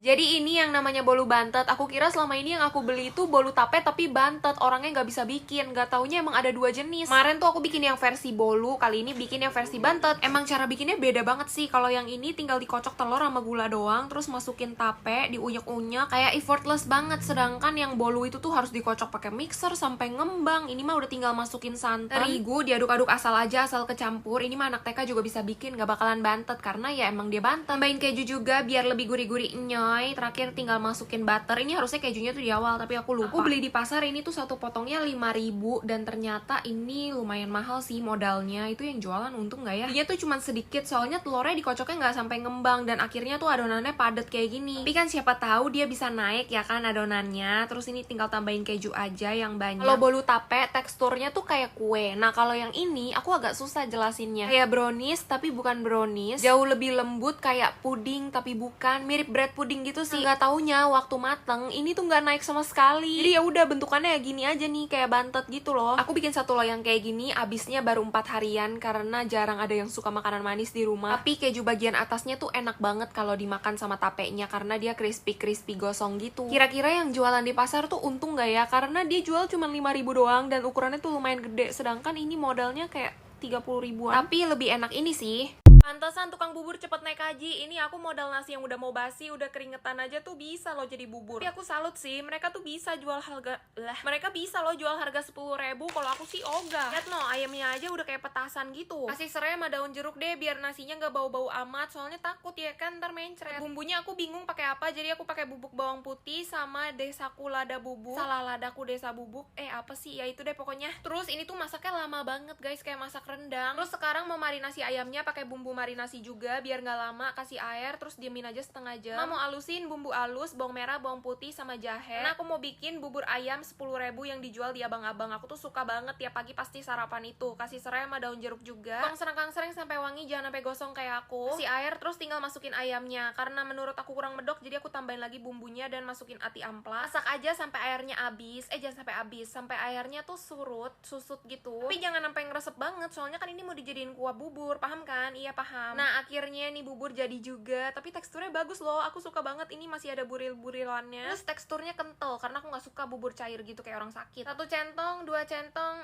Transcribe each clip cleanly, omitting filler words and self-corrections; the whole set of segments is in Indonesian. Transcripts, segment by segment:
Jadi ini yang namanya bolu bantet. Aku kira selama ini yang aku beli itu bolu tape tapi bantet. Orangnya nggak bisa bikin. Nggak taunya emang ada dua jenis. Kemarin tuh aku bikin yang versi bolu, kali ini bikin yang versi bantet. Emang cara bikinnya beda banget sih. Kalau yang ini tinggal dikocok telur sama gula doang, terus masukin tape, diunyek-unyek, kayak effortless banget. Sedangkan yang bolu itu tuh harus dikocok pakai mixer sampai ngembang. Ini mah udah tinggal masukin santan, terigu, diaduk-aduk asal aja, asal kecampur. Ini mah anak TK juga bisa bikin, nggak bakalan bantet karena ya emang dia bantet. Tambahin keju juga biar lebih gurih-gurih. Terakhir tinggal masukin butter. Ini harusnya kejunya tuh di awal tapi aku lupa. Aku beli di pasar ini tuh satu potongnya 5.000 dan ternyata ini lumayan mahal sih modalnya. Itu yang jualan untung nggak ya? Dia tuh cuma sedikit soalnya telurnya dikocoknya nggak sampai ngembang dan akhirnya tuh adonannya padat kayak gini. Tapi kan siapa tahu dia bisa naik ya kan adonannya. Terus ini tinggal tambahin keju aja yang banyak. Kalau bolu tape teksturnya tuh kayak kue. Nah kalau yang ini aku agak susah jelasinnya. Kayak brownies tapi bukan brownies. Jauh lebih lembut kayak puding tapi bukan. Mirip bread pudding gitu sih. Nggak taunya waktu mateng ini tuh nggak naik sama sekali. Jadi ya udah bentukannya ya gini aja nih kayak bantet gitu loh. Aku bikin satu loyang kayak gini abisnya baru 4 harian karena jarang ada yang suka makanan manis di rumah. Tapi keju bagian atasnya tuh enak banget kalau dimakan sama tapenya karena dia crispy gosong gitu. Kira-kira yang jualan di pasar tuh untung nggak ya? Karena dia jual cuma 5.000 doang dan ukurannya tuh lumayan gede. Sedangkan ini modalnya kayak 30 ribuan. Tapi lebih enak ini sih. Pantesan tukang bubur cepet naik haji. Ini aku modal nasi yang udah mau basi, udah keringetan aja tuh bisa loh jadi bubur. Tapi aku salut sih, mereka tuh bisa jual harga mereka bisa loh jual harga 10.000. Kalau aku sih ogah. Lihat no, ayamnya aja udah kayak petasan gitu. Kasih serai sama daun jeruk deh biar nasinya nggak bau-bau amat. Soalnya takut ya kan ntar mencret. Bumbunya aku bingung pakai apa, jadi aku pakai bubuk bawang putih sama desaku lada bubuk. Salah ladaku desa bubuk. Apa sih ya itu deh pokoknya. Terus ini tuh masaknya lama banget guys, kayak masak rendang. Terus sekarang mau marinasi ayamnya pakai bumbu marinasi juga biar nggak lama, kasih air terus diemin aja setengah jam. Mau alusin bumbu alus, bawang merah, bawang putih sama jahe. Nah aku mau bikin bubur ayam 10.000 yang dijual di abang-abang. Aku tuh suka banget tiap pagi pasti sarapan itu. Kasih serai sama daun jeruk juga. Kang sereng sampai wangi, jangan sampai gosong kayak aku. Kasih air terus tinggal masukin ayamnya. Karena menurut aku kurang medok jadi aku tambahin lagi bumbunya dan masukin ati amplas. Masak aja sampai airnya habis. Jangan sampai habis, sampai airnya tuh susut gitu. Tapi jangan sampai ngeresep banget soalnya kan ini mau dijadiin kuah bubur, paham kan? Iya paham. Nah akhirnya nih bubur jadi juga, tapi teksturnya bagus loh, aku suka banget. Ini masih ada buril-burilannya. Terus teksturnya kental karena aku nggak suka bubur cair gitu kayak orang sakit. 1 centong, 2 centong,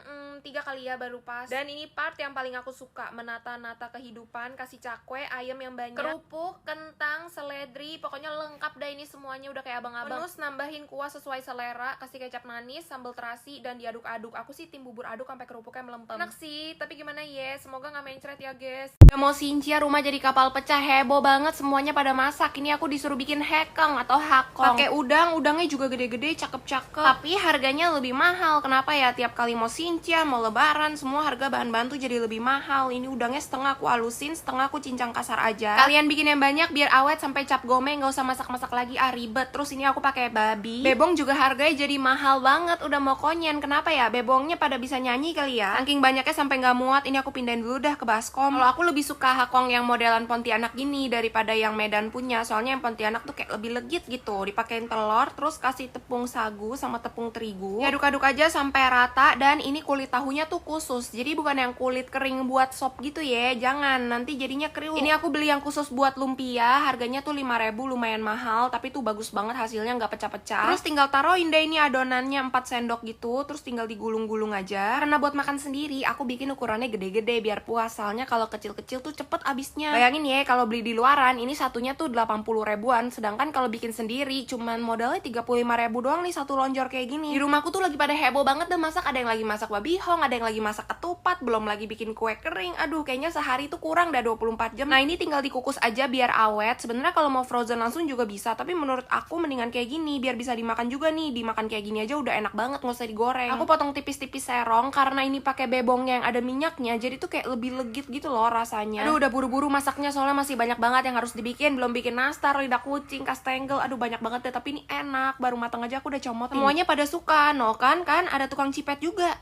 3 kali ya baru pas. Dan ini part yang paling aku suka, menata-nata kehidupan. Kasih cakwe, ayam yang banyak, kerupuk, kentang, seledri, pokoknya lengkap dah ini semuanya udah kayak abang-abang. Terus nambahin kuah sesuai selera, kasih kecap manis, sambal terasi dan diaduk-aduk. Aku sih tim bubur aduk sampai kerupuknya melempem. Enak sih, tapi gimana ya, semoga nggak mencret ya guys. Udah mau sincia, rumah jadi kapal pecah, heboh banget semuanya pada masak. Ini aku disuruh bikin hekeng atau hakong. Pakai udangnya juga gede-gede, cakep-cakep. Tapi harganya lebih mahal. Kenapa ya? Tiap kali mau sincia, mau lebaran, semua harga bahan-bahan tuh jadi lebih mahal. Ini udangnya setengah aku halusin, setengah aku cincang kasar aja. Kalian bikin yang banyak biar awet sampai cap gome, nggak usah masak-masak lagi, ribet. Terus ini aku pakai babi. Bebong juga harganya jadi mahal banget, udah mau konyen. Kenapa ya? Bebongnya pada bisa nyanyi kali ya. Saking banyaknya sampai nggak muat. Ini aku pindahin dulu dah ke baskom. Kalau aku lebih suka hakong yang modelan Pontianak gini daripada yang Medan punya. Soalnya yang Pontianak tuh kayak lebih legit gitu. Dipakein telur, terus kasih tepung sagu sama tepung terigu. Diaduk-aduk aja sampai rata. Dan ini kulit tahunya tuh khusus. Jadi bukan yang kulit kering buat sop gitu ya. Jangan, nanti jadinya kriuk. Ini aku beli yang khusus buat lumpia. Harganya tuh 5.000, lumayan mahal. Tapi tuh bagus banget hasilnya, nggak pecah-pecah. Terus tinggal taruhin deh ini adonannya 4 sendok gitu. Terus tinggal digulung-gulung aja. Karena buat makan sendiri, aku bikin ukurannya gede-gede biar puas. Soalnya kalau kecil-kecil tuh cepet abisnya. Bayangin ya, kalau beli di luaran ini satunya tuh 80 ribuan, sedangkan kalau bikin sendiri cuman modalnya 35.000 doang nih satu lonjor kayak gini. Di rumahku tuh lagi pada heboh banget deh masak. Ada yang lagi masak babi hong, ada yang lagi masak ketupat, belum lagi bikin kue kering. Aduh, kayaknya sehari tuh kurang dah 24 jam. Nah, ini tinggal dikukus aja biar awet. Sebenarnya kalau mau frozen langsung juga bisa, tapi menurut aku mendingan kayak gini biar bisa dimakan juga nih. Dimakan kayak gini aja udah enak banget, nggak usah digoreng. Aku potong tipis-tipis serong karena ini pakai bebongnya yang ada minyaknya, jadi tuh kayak lebih legit gitu loh rasanya. Aduh, udah buru-buru masaknya soalnya masih banyak banget yang harus dibikin. Belum bikin nastar, lidah kucing, kastengel. Aduh, banyak banget deh, tapi ini enak. Baru matang aja aku udah comot. Semuanya pada suka, no kan ada tukang cipet juga.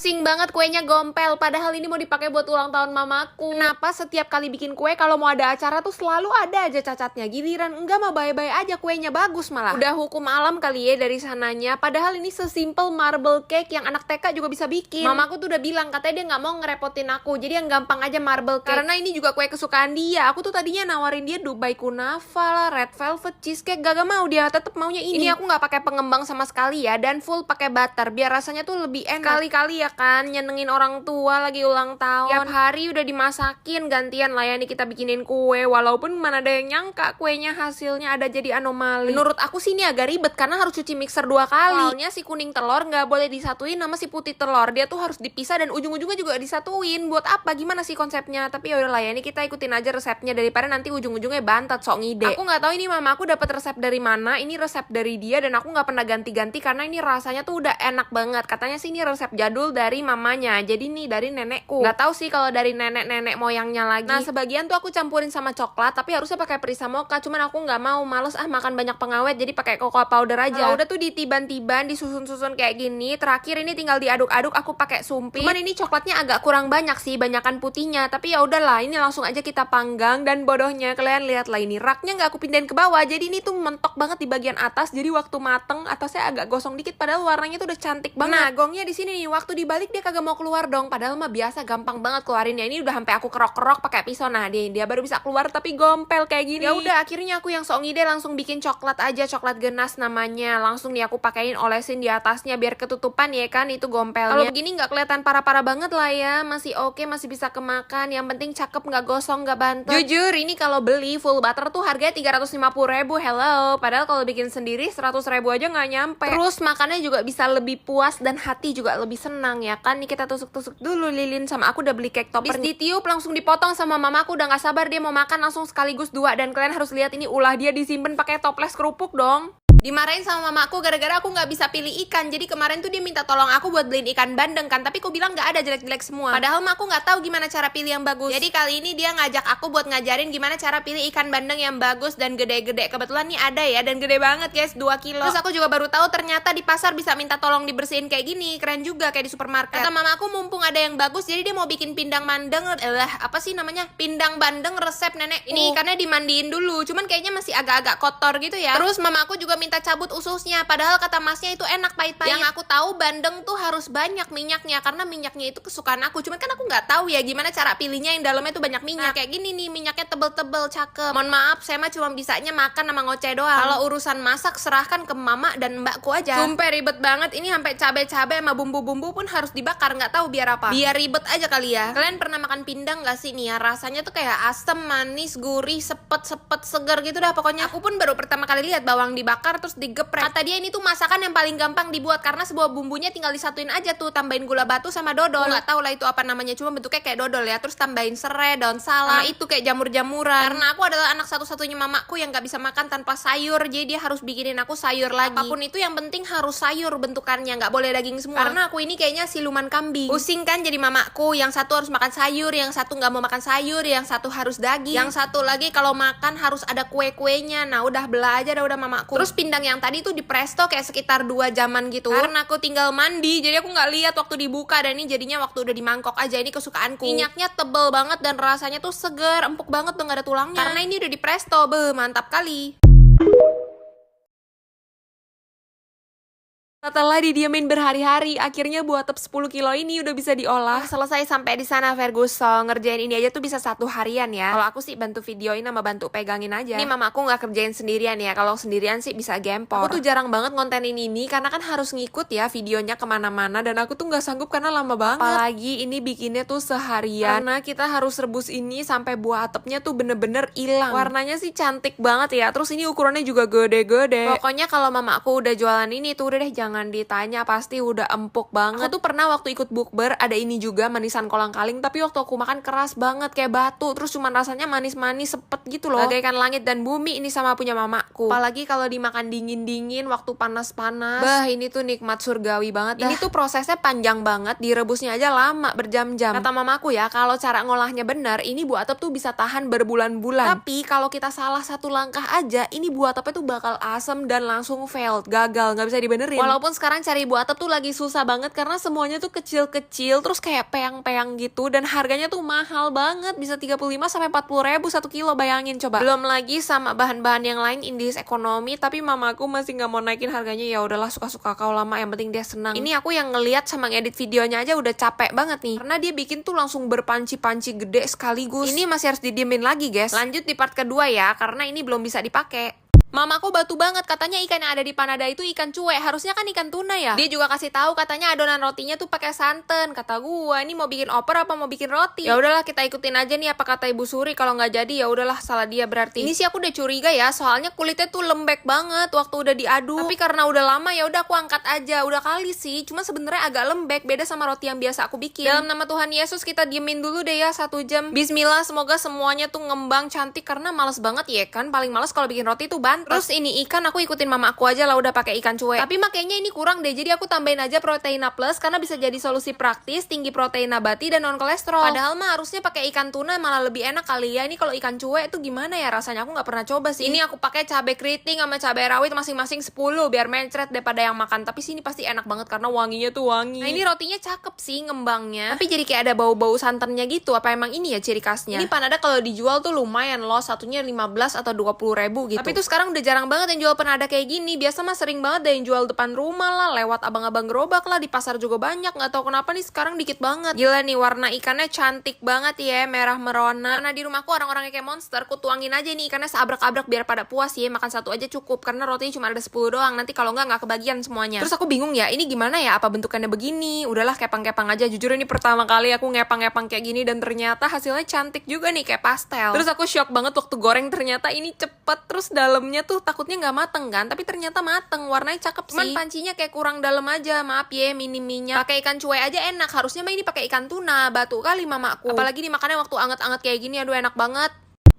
Pusing banget kuenya gompel, padahal ini mau dipakai buat ulang tahun mamaku. Kenapa setiap kali bikin kue kalau mau ada acara tuh selalu ada aja cacatnya. Giliran enggak mah bye-bye aja, kuenya bagus malah. Udah hukum alam kali ya dari sananya, padahal ini sesimpel marble cake yang anak TK juga bisa bikin. Mamaku tuh udah bilang katanya dia nggak mau ngerepotin aku, jadi yang gampang aja marble cake. Karena ini juga kue kesukaan dia. Aku tuh tadinya nawarin dia Dubai Kunafa lah, red velvet cheesecake, gak mau dia, tetep maunya ini. Ini aku nggak pakai pengembang sama sekali ya, dan full pakai butter biar rasanya tuh lebih enak. Kali-kali ya kan nyenengin orang tua lagi ulang tahun. Tiap hari udah dimasakin, gantian lah ya nih kita bikinin kue, walaupun mana ada yang nyangka kuenya hasilnya ada jadi anomali. Menurut aku sih ini agak ribet karena harus cuci mixer 2 kali. Soalnya si kuning telur nggak boleh disatuin sama si putih telur, dia tuh harus dipisah dan ujung-ujungnya juga disatuin. Buat apa? Gimana sih konsepnya? Tapi yaudah lah ya, ini kita ikutin aja resepnya daripada nanti ujung-ujungnya bantet sok ngide. Aku nggak tahu ini mama aku dapat resep dari mana. Ini resep dari dia dan aku nggak pernah ganti-ganti karena ini rasanya tuh udah enak banget. Katanya sih ini resep jadul dari mamanya, jadi nih dari nenekku. Nggak tahu sih kalau dari nenek-nenek moyangnya lagi. Nah sebagian tuh aku campurin sama coklat, tapi harusnya pakai perisa mocha. Cuman aku nggak mau, males makan banyak pengawet, jadi pakai cocoa powder aja. Udah tuh ditiban-tiban, disusun-susun kayak gini. Terakhir ini tinggal diaduk-aduk, aku pakai sumpit. Cuman ini coklatnya agak kurang banyak sih, banyakan putihnya. Tapi ya udahlah, ini langsung aja kita panggang. Dan bodohnya kalian lihat lah, ini raknya nggak aku pindahin ke bawah, jadi ini tuh mentok banget di bagian atas. Jadi waktu mateng atasnya agak gosong dikit, padahal warnanya tuh udah cantik banget. Nah gongnya di sini nih, waktu dibalik dia kagak mau keluar dong, padahal mah biasa gampang banget keluarinnya. Ini udah sampai aku kerok-kerok pakai pisau. Nah dia baru bisa keluar tapi gompel kayak gini. Ya udah akhirnya aku yang sok ngide langsung bikin coklat aja, coklat genas namanya. Langsung nih aku pakein olesin di atasnya biar ketutupan ya kan itu gompelnya. Kalau begini nggak kelihatan parah-parah banget lah ya, masih oke, masih bisa kemakan. Yang penting cakep, nggak gosong, nggak bantet. Jujur ini kalau beli full butter tuh harganya 350.000. Hello, padahal kalau bikin sendiri 100.000 aja nggak nyampe. Terus makannya juga bisa lebih puas dan hati juga lebih senang ya kan. Nih kita tusuk-tusuk dulu lilin, sama aku udah beli cake topper. Bis ditiup langsung dipotong sama mamaku, udah nggak sabar dia mau makan langsung sekaligus 2. Dan kalian harus lihat ini ulah dia disimpan pakai toples kerupuk dong. Dimarahin sama mamaku gara-gara aku nggak bisa pilih ikan. Jadi kemarin tuh dia minta tolong aku buat beliin ikan bandeng kan, tapi aku bilang nggak ada, jelek-jelek semua. Padahal mah aku nggak tahu gimana cara pilih yang bagus. Jadi kali ini dia ngajak aku buat ngajarin gimana cara pilih ikan bandeng yang bagus dan gede-gede. Kebetulan nih ada ya, dan gede banget guys, 2 kilo. Terus aku juga baru tahu ternyata di pasar bisa minta tolong dibersihin kayak gini. Keren juga kayak di supermarket. Kata mamaku mumpung ada yang bagus, jadi dia mau bikin pindang bandeng, apa sih namanya, pindang bandeng resep nenek. Ini ikannya dimandiin dulu, cuman kayaknya masih agak-agak kotor gitu ya. Terus mamaku juga minta cabut ususnya, padahal kata masnya itu enak pahit-pahit. Yang aku tahu bandeng tuh harus banyak minyaknya, karena minyaknya itu kesukaan aku. Cuman kan aku nggak tahu ya gimana cara pilihnya yang dalamnya tuh banyak minyak. Nah, kayak gini nih, minyaknya tebel-tebel, cakep. Mohon maaf, saya mah cuma bisanya makan sama ngoceh doang. Kalau urusan masak serahkan ke mama dan mbakku aja. Sumpah ribet banget ini, sampai cabai-cabai sama bumbu-bumbu pun harus dibakar, nggak tahu biar apa. Biar ribet aja kali ya. Kalian pernah makan pindang nggak sih nih ya? Rasanya tuh kayak asem, manis, gurih, sepet-sepet, seger gitu dah pokoknya. Aku pun baru pertama kali lihat bawang dibakar terus digeprek. Kata dia ini tuh masakan yang paling gampang dibuat karena sebuah bumbunya tinggal disatuin aja tuh, tambahin gula batu sama dodol. Nggak tahu lah itu apa namanya, cuma bentuknya kayak dodol ya. Terus tambahin serai, daun salam, sama itu kayak jamur-jamuran. Karena aku adalah anak satu-satunya mamaku yang nggak bisa makan tanpa sayur, jadi dia harus bikinin aku sayur lagi. Apapun itu yang penting harus sayur bentukannya, nggak boleh daging semua. Karena aku ini kayaknya siluman kambing. Pusing kan jadi mamaku, yang satu harus makan sayur, yang satu nggak mau makan sayur, yang satu harus daging, yang satu lagi kalau makan harus ada kue-kuenya. Nah udah belah aja udah mamaku. Terus pindang yang tadi tuh di presto kayak sekitar 2 jaman gitu. Karena aku tinggal mandi, jadi aku nggak lihat waktu dibuka, dan ini jadinya waktu udah di mangkok aja. Ini kesukaanku. Minyaknya tebel banget dan rasanya tuh seger, empuk banget tuh, nggak ada tulangnya. Karena ini udah di presto, mantap kali. Setelah didiamin berhari-hari, akhirnya buah tep 10 kilo ini udah bisa diolah. Selesai sampai di sana Ferguson. Ngerjain ini aja tuh bisa 1 harian ya. Kalau aku sih bantu videoin sama bantu pegangin aja. Ini mamaku nggak kerjain sendirian ya. Kalau sendirian sih bisa gempor. Aku tuh jarang banget ngontenin ini karena kan harus ngikut ya videonya kemana-mana, dan aku tuh nggak sanggup karena lama banget. Apalagi ini bikinnya tuh seharian. Karena kita harus rebus ini sampai buah tepnya tuh bener-bener hilang. Warnanya sih cantik banget ya. Terus ini ukurannya juga gede-gede. Pokoknya kalau mamaku udah jualan ini tuh udah deh jangan ditanya, pasti udah empuk banget. Aku tuh pernah waktu ikut bukber ada ini juga, manisan kolang-kaling, tapi waktu aku makan keras banget kayak batu, terus cuman rasanya manis-manis sepet gitu loh, bagaikan langit dan bumi. Ini sama punya mamaku. Apalagi kalau dimakan dingin-dingin waktu panas-panas, bah ini tuh nikmat surgawi banget dah. Ini tuh prosesnya panjang banget, direbusnya aja lama, berjam-jam. Kata mamaku ya, kalau cara ngolahnya benar, ini buah tep tuh bisa tahan berbulan-bulan. Tapi kalau kita salah satu langkah aja, ini buah tepnya tuh bakal asem dan langsung failed, gagal, nggak bisa dibenerin. Walaupun walaupun sekarang cari ibu atap tuh lagi susah banget karena semuanya tuh kecil-kecil terus kayak peyang-peyang gitu dan harganya tuh mahal banget, bisa 35-40 ribu 1 kilo, bayangin coba. Belum lagi sama bahan-bahan yang lain Indies ekonomi, tapi mamaku masih nggak mau naikin harganya. Ya udahlah, suka-suka kau lama, yang penting dia senang. Ini aku yang ngelihat sama ngedit videonya aja udah capek banget nih karena dia bikin tuh langsung berpanci-panci gede sekaligus. Ini masih harus didiemin lagi guys. Lanjut di part kedua ya, karena ini belum bisa dipakai. Mamaku batu banget, katanya ikan yang ada di Panada itu ikan cuek, harusnya kan ikan tuna ya. Dia juga kasih tahu katanya adonan rotinya tuh pakai santan. Kata gua, ini mau bikin opor apa mau bikin roti? Ya udahlah, kita ikutin aja nih apa kata Ibu Suri. Kalau nggak jadi ya udahlah, salah dia berarti. Ini sih aku udah curiga ya, soalnya kulitnya tuh lembek banget waktu udah diaduk. Tapi karena udah lama ya udah aku angkat aja. Udah kali sih, cuma sebenarnya agak lembek, beda sama roti yang biasa aku bikin. Dalam nama Tuhan Yesus kita diemin dulu deh ya 1 jam. Bismillah, semoga semuanya tuh ngembang cantik karena males banget ya kan. Paling males kalau bikin roti tuh bantet. Terus ini ikan aku ikutin mama aku aja lah, udah pakai ikan cuek. Tapi makanya ini kurang deh, jadi aku tambahin aja proteina plus karena bisa jadi solusi praktis, tinggi protein nabati dan non kolesterol. Padahal mah harusnya pakai ikan tuna malah lebih enak kali ya. Ini kalau ikan cuek itu gimana ya rasanya? Aku nggak pernah coba sih. Ini aku pakai cabai keriting sama cabai rawit masing-masing 10 biar mencret daripada yang makan. Tapi sini pasti enak banget karena wanginya tuh wangi. Nah ini rotinya cakep sih ngembangnya. Tapi jadi kayak ada bau-bau santannya gitu. Apa emang ini ya ciri khasnya? Ini Panada kalau dijual tuh lumayan loh, satunya 15 atau 20 ribu gitu. Tapi itu sekarang udah jarang banget yang jual Panada kayak gini. Biasa mah sering banget deh yang jual depan rumah lah, lewat abang-abang gerobak lah, di pasar juga banyak. Nggak tahu kenapa nih sekarang dikit banget. Gila nih, warna ikannya cantik banget ya, merah merona. Karena di rumahku orang-orangnya kayak monster, ku tuangin aja nih ikannya seabrak-abrak biar pada puas ya. Makan satu aja cukup karena rotinya cuma ada 10 doang. Nanti kalau nggak kebagian semuanya. Terus aku bingung ya, ini gimana ya, apa bentukannya begini? Udahlah kepang-kepang aja. Jujur ini pertama kali aku ngepang-ngepang kayak gini dan ternyata hasilnya cantik juga nih, kayak pastel. Terus aku shock banget waktu goreng, ternyata ini cepet. Terus dalamnya tuh takutnya nggak mateng kan, tapi ternyata mateng, warnanya cakep sih. Cuman pancinya kayak kurang dalam aja, maaf ya, minim minyak. Pakai ikan cuek aja enak, harusnya mah ini pakai ikan tuna, batu kali mamaku. Apalagi dimakannya waktu anget-anget kayak gini, aduh enak banget.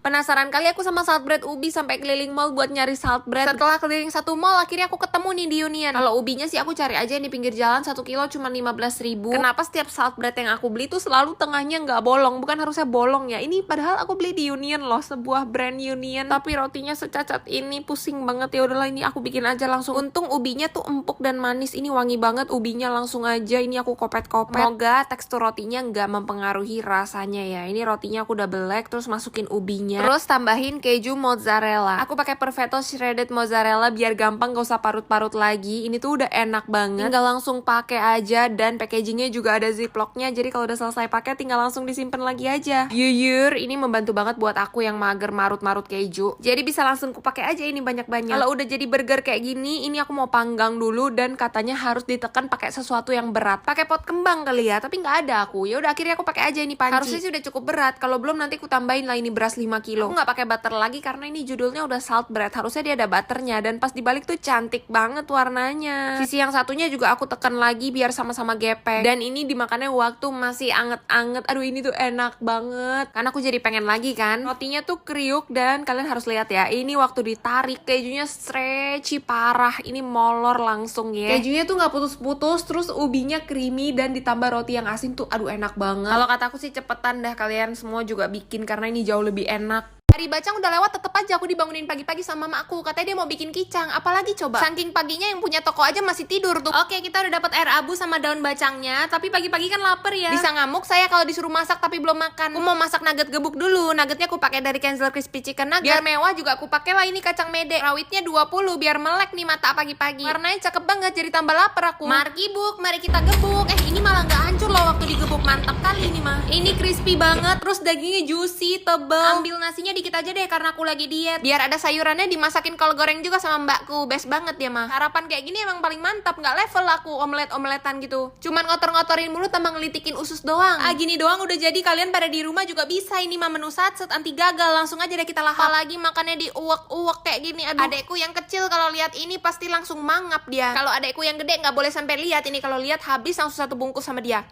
Penasaran kali aku sama salt bread ubi sampai keliling mall buat nyari salt bread. Setelah keliling 1 mall akhirnya aku ketemu nih di Union. Kalau ubinya sih aku cari aja di pinggir jalan, 1 kilo cuma 15.000. Kenapa setiap salt bread yang aku beli tuh selalu tengahnya nggak bolong? Bukan harusnya bolong ya. Ini padahal aku beli di Union loh, sebuah brand Union. Tapi rotinya secacat ini, pusing banget. Ya udahlah, ini aku bikin aja langsung. Untung ubinya tuh empuk dan manis. Ini wangi banget ubinya, langsung aja ini aku kopet-kopet. Semoga tekstur rotinya nggak mempengaruhi rasanya ya. Ini rotinya aku udah belek, terus masukin ubinya. Terus tambahin keju mozzarella. Aku pakai Perfetto shredded mozzarella biar gampang, gak usah parut-parut lagi. Ini tuh udah enak banget. Tinggal langsung pakai aja, dan packagingnya juga ada ziplocknya. Jadi kalau udah selesai pakai tinggal langsung disimpan lagi aja. Jujur ini membantu banget buat aku yang mager marut-marut keju. Jadi bisa langsung kupakai aja ini banyak-banyak. Kalau udah jadi burger kayak gini, ini aku mau panggang dulu dan katanya harus ditekan pakai sesuatu yang berat. Pakai pot kembang kali ya, tapi nggak ada aku. Ya udah akhirnya aku pakai aja ini panci. Harusnya sih udah cukup berat. Kalau belum nanti aku tambahin lah ini beras 5 kilo. Aku nggak pakai butter lagi karena ini judulnya udah salt bread, harusnya dia ada butternya, dan pas dibalik tuh cantik banget warnanya. Sisi yang satunya juga aku tekan lagi biar sama-sama gepeng, dan ini dimakannya waktu masih anget-anget. Aduh ini tuh enak banget, karena aku jadi pengen lagi kan. Rotinya tuh kriuk dan kalian harus lihat ya, ini waktu ditarik kejunya stretchy parah, ini molor langsung ya. Kejunya tuh nggak putus-putus, terus ubinya creamy dan ditambah roti yang asin tuh aduh enak banget. Kalau kataku sih cepetan dah kalian semua juga bikin karena ini jauh lebih enak. Hari bacang udah lewat, tetep aja aku dibangunin pagi-pagi sama mamaku. Katanya dia mau bikin kicang. Apalagi coba, saking paginya yang punya toko aja masih tidur tuh. Oke, kita udah dapat air abu sama daun bacangnya. Tapi pagi-pagi kan lapar ya. Bisa ngamuk saya kalau disuruh masak tapi belum makan. Aku mau masak nugget gebuk dulu. Nuggetnya aku pakai dari Kenzel Crispy Chicken Nugget. Biar mewah juga aku pakai lah ini kacang mede. Rawitnya 20 biar melek nih mata pagi-pagi. Warnanya cakep banget, jadi tambah lapar aku. Marki buk, mari kita gebuk. Ini malah nggak hancur loh waktu digebuk, mantap kali ini mah. Ini crispy banget, terus dagingnya juicy, tebel. Ambil nasinya dikit aja deh karena aku lagi diet. Biar ada sayurannya dimasakin kol goreng juga sama mbakku. Best banget ya mah. Harapan kayak gini emang paling mantap, nggak level aku omelet-omeletan gitu. Cuman ngotor-ngotorin mulut sama ngelitikin usus doang. Gini doang udah jadi, kalian pada di rumah juga bisa. Ini mah menu satset anti gagal, langsung aja deh kita lahap. Apalagi makannya di uwek-uwek kayak gini. Aduh. Adekku yang kecil kalau lihat ini pasti langsung mangap dia. Kalau adekku yang gede nggak boleh sampai lihat ini. Kalau lihat habis langsung 1 bungkus sama dia.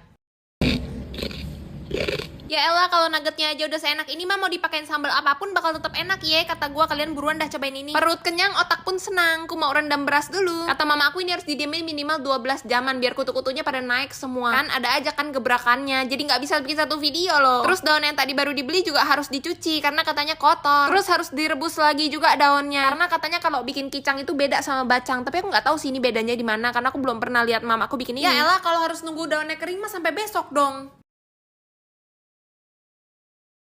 Ya elah, kalau nuggetnya aja udah seenak ini mah mau dipakein sambal apapun bakal tetap enak ya. Kata gua kalian buruan dah cobain ini. Perut kenyang, otak pun senang. Ku mau rendam beras dulu. Kata mama aku ini harus didiemin minimal 12 jaman biar kutu-kutunya pada naik semua. Kan ada aja kan gebrakannya. Jadi nggak bisa bikin satu video loh. Terus daun yang tadi baru dibeli juga harus dicuci karena katanya kotor. Terus harus direbus lagi juga daunnya. Karena katanya kalau bikin kicang itu beda sama bacang. Tapi aku nggak tahu sih ini bedanya di mana karena aku belum pernah lihat mama aku bikin ini. Ya elah, kalau harus nunggu daunnya kering mah sampai besok dong.